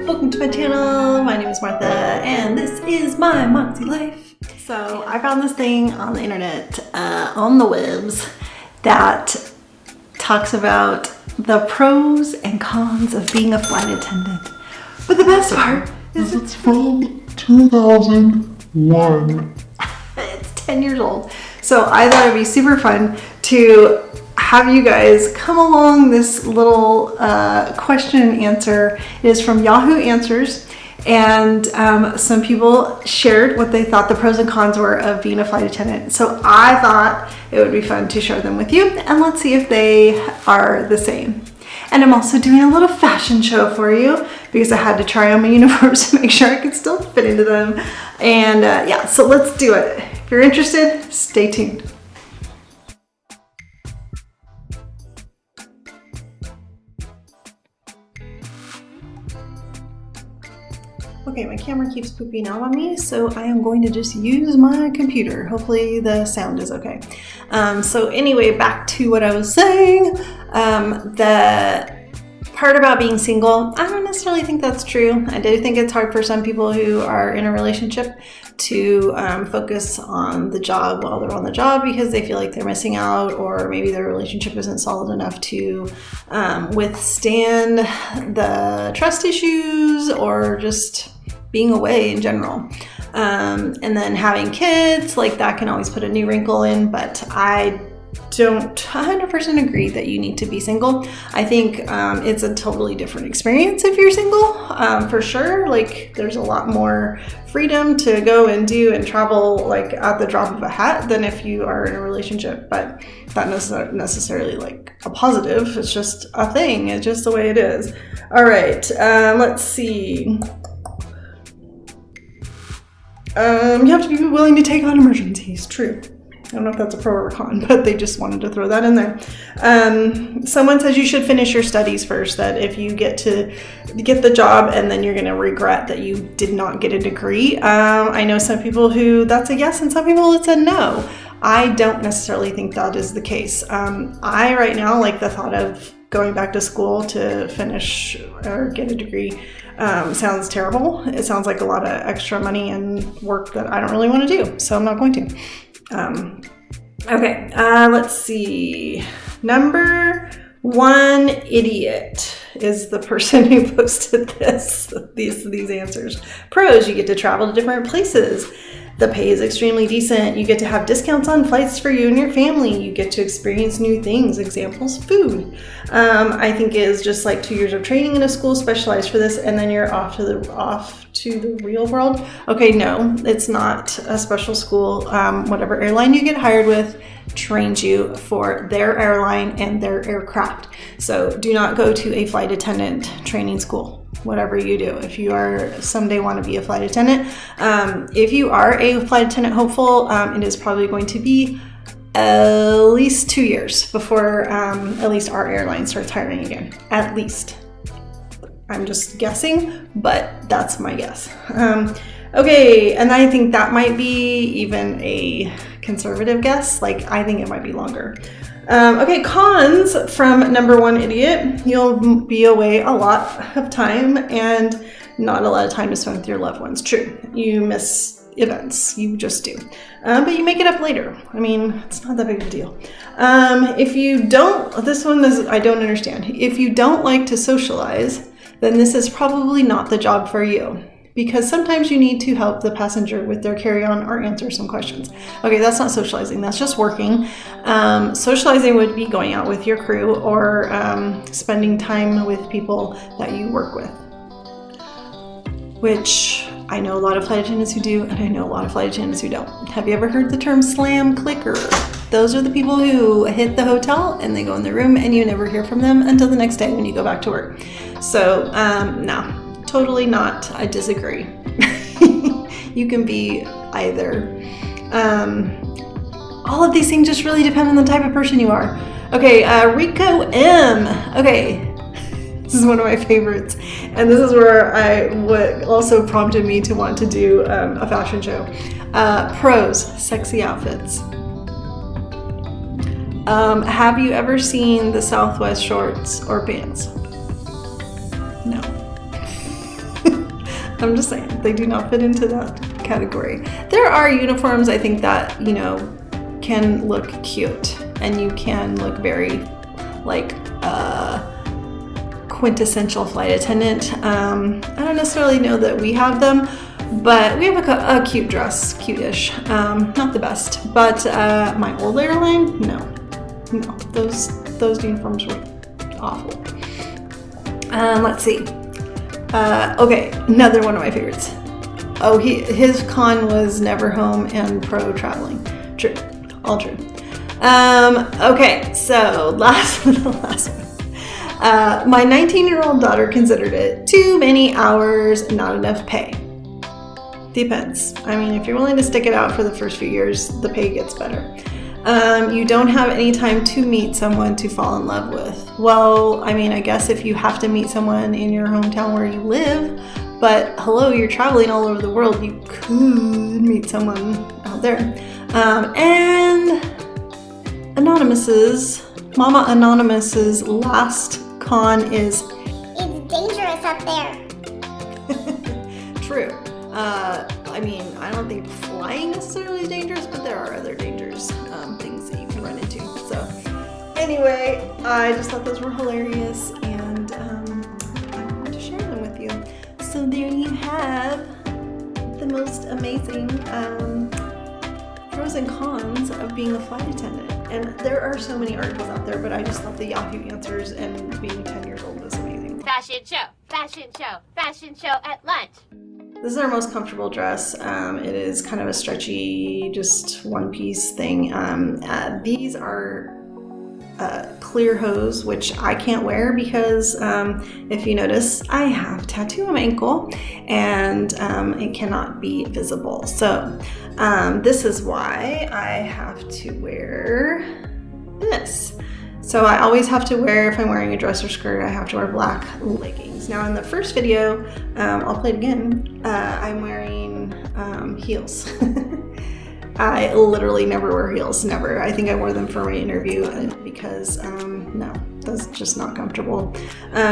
welcome to my channel. My name is Martha and this is my Moxie life. So I found this thing on the internet, on the webs, that talks about the pros and cons of being a flight attendant. But the best part is it's from 2001. It's 10 years old. So I thought it'd be super fun to have you guys come along this little question and answer. It is from YAHOO Answers, and some people shared what they thought the pros and cons were of being a flight attendant. So I thought it would be fun to share them with you, and let's see if they are the same. And I'm also doing a little fashion show for you because I had to try on my uniforms to make sure I could still fit into them. And yeah, so let's do it. If you're interested, stay tuned. Okay, my camera keeps pooping out on me, so I am going to just use my computer. Hopefully the sound is okay. So anyway, back to what I was saying. The part about being single, I don't necessarily think that's true. I do think it's hard for some people who are in a relationship to focus on the job while they're on the job because they feel like they're missing out, or maybe their relationship isn't solid enough to withstand the trust issues or just being away in general. And then having kids, like that can always put a new wrinkle in, but I don't 100% agree that you need to be single. I think it's a totally different experience if you're single, for sure. Like there's a lot more freedom to go and do and travel like at the drop of a hat than if you are in a relationship, but not necessarily like a positive. It's just a thing. It's just the way it is. All right, let's see. You have to be willing to take on emergencies. True. I don't know if that's a pro or a con, but they just wanted to throw that in there. Someone says you should finish your studies first, that if you get the job and then you're going to regret that you did not get a degree. I know some people who that's a yes and some people it's a no. I don't necessarily think that is the case. I right now like the thought of going back to school to finish or get a degree. Sounds terrible. It sounds like a lot of extra money and work that I don't really want to do, so I'm not going to. Okay, let's see. Number one idiot is the person who posted these answers. Pros, you get to travel to different places. The pay is extremely decent. You get to have discounts on flights for you and your family. You get to experience new things. Examples, food. I think is just like 2 years of training in a school specialized for this, and then you're off to the real world. Okay, no, it's not a special school. Whatever airline you get hired with trains you for their airline and their aircraft. So do not go to a flight attendant training school. Whatever you do, if you are someday want to be a flight attendant, if you are a flight attendant hopeful, it is probably going to be at least 2 years before at least our airline starts hiring again. At least. I'm just guessing, but that's my guess. Okay, and I think that might be even a conservative guess. Like, I think it might be longer. Okay, cons from number one idiot. You'll be away a lot of time and not a lot of time to spend with your loved ones. True, you miss events, you just do. But you make it up later. I mean, it's not that big of a deal. If you don't, this one is, I don't understand. If you don't like to socialize, then this is probably not the job for you, because sometimes you need to help the passenger with their carry-on or answer some questions. Okay, that's not socializing, that's just working. Socializing would be going out with your crew or spending time with people that you work with, which I know a lot of flight attendants who do, and I know a lot of flight attendants who don't. Have you ever heard the term slam clicker? Those are the people who hit the hotel and they go in the room and you never hear from them until the next day when you go back to work. So, no. Totally not. I disagree. You can be either. All of these things just really depend on the type of person you are. Okay, Rico M. Okay, this is one of my favorites. And this is where what also prompted me to want to do a fashion show. Pros, sexy outfits. Have you ever seen the Southwest shorts or pants? No. I'm just saying, they do not fit into that category. There are uniforms, I think, that, you know, can look cute, and you can look very like quintessential flight attendant. I don't necessarily know that we have them, but we have a cute dress, cute-ish. Not the best, but my old airline, no, those uniforms were awful. Let's see. Okay, another one of my favorites. Oh, his con was never home and pro traveling. True, all true. Okay, so the last one. My 19-year-old daughter considered it too many hours, not enough pay. Depends. I mean, if you're willing to stick it out for the first few years, the pay gets better. You don't have any time to meet someone to fall in love with. Well, I mean, I guess if you have to meet someone in your hometown where you live, but hello, you're traveling all over the world, you could meet someone out there. And Mama Anonymous's last con is, it's dangerous up there. True. I mean, I don't think flying necessarily is dangerous, but there are other dangers, things that you can run into. So anyway, I just thought those were hilarious, and I wanted to share them with you. So there you have the most amazing pros and cons of being a flight attendant. And there are so many articles out there, but I just thought the YAHOO answers and being 10 years old was amazing. Fashion show at lunch. This is our most comfortable dress. It is kind of a stretchy, just one-piece thing. These are clear hose, which I can't wear because if you notice, I have a tattoo on my ankle and it cannot be visible. So this is why I have to wear this. So I always have to wear, if I'm wearing a dress or skirt, I have to wear black leggings. Now in the first video, I'll play it again, I'm wearing heels. I literally never wear heels, never. I think I wore them for my interview because, no, that's just not comfortable.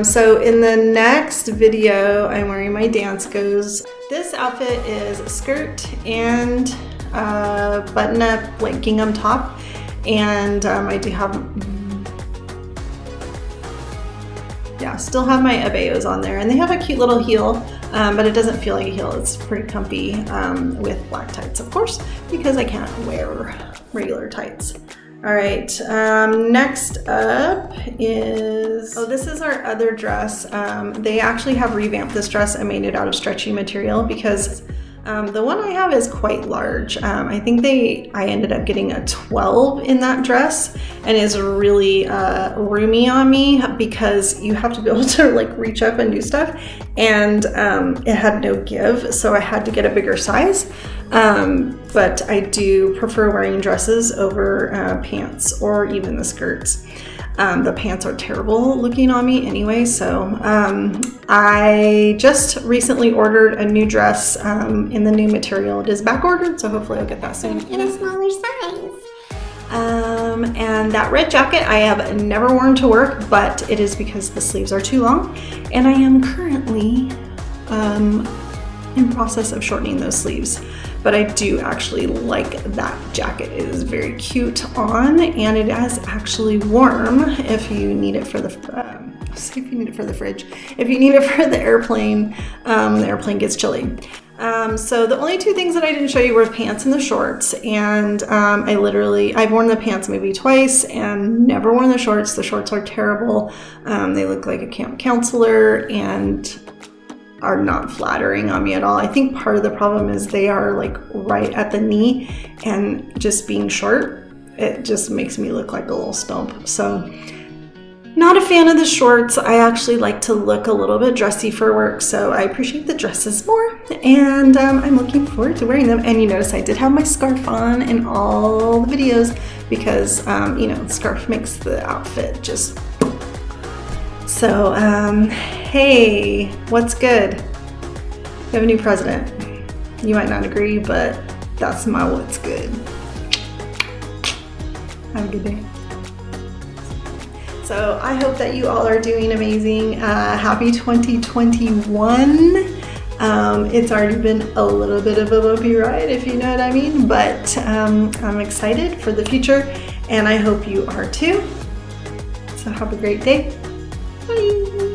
So in the next video, I'm wearing my dance goes. This outfit is a skirt and button up like gingham top. And I do have, still have my abayos on there, and they have a cute little heel, but it doesn't feel like a heel. It's pretty comfy with black tights, of course, because I can't wear regular tights. All right, next up is, this is our other dress. They actually have revamped this dress and made it out of stretchy material because the one I have is quite large. I think I ended up getting a 12 in that dress, and is really roomy on me because you have to be able to like reach up and do stuff, and it had no give, so I had to get a bigger size. But I do prefer wearing dresses over pants or even the skirts. The pants are terrible looking on me anyway, so I just recently ordered a new dress in the new material. It is back ordered, so hopefully I'll get that soon. In a smaller size. And that red jacket I have never worn to work, but it is because the sleeves are too long, and I am currently in process of shortening those sleeves. But I do actually like that jacket. It is very cute on, and it is actually warm if you need it for the if you need it for the fridge. If you need it for the airplane gets chilly. So the only two things that I didn't show you were the pants and the shorts, and I've worn the pants maybe twice and never worn the shorts. The shorts are terrible. They look like a camp counselor and are not flattering on me at all. I think part of the problem is they are like right at the knee, and just being short, it just makes me look like a little stump. So not a fan of the shorts. I actually like to look a little bit dressy for work, so I appreciate the dresses more, and I'm looking forward to wearing them. And you notice I did have my scarf on in all the videos because the scarf makes the outfit just. So, hey, what's good? We have a new president. You might not agree, but that's my what's good. Have a good day. So I hope that you all are doing amazing. Happy 2021. It's already been a little bit of a bumpy ride, if you know what I mean, but I'm excited for the future, and I hope you are too. So have a great day. Bye.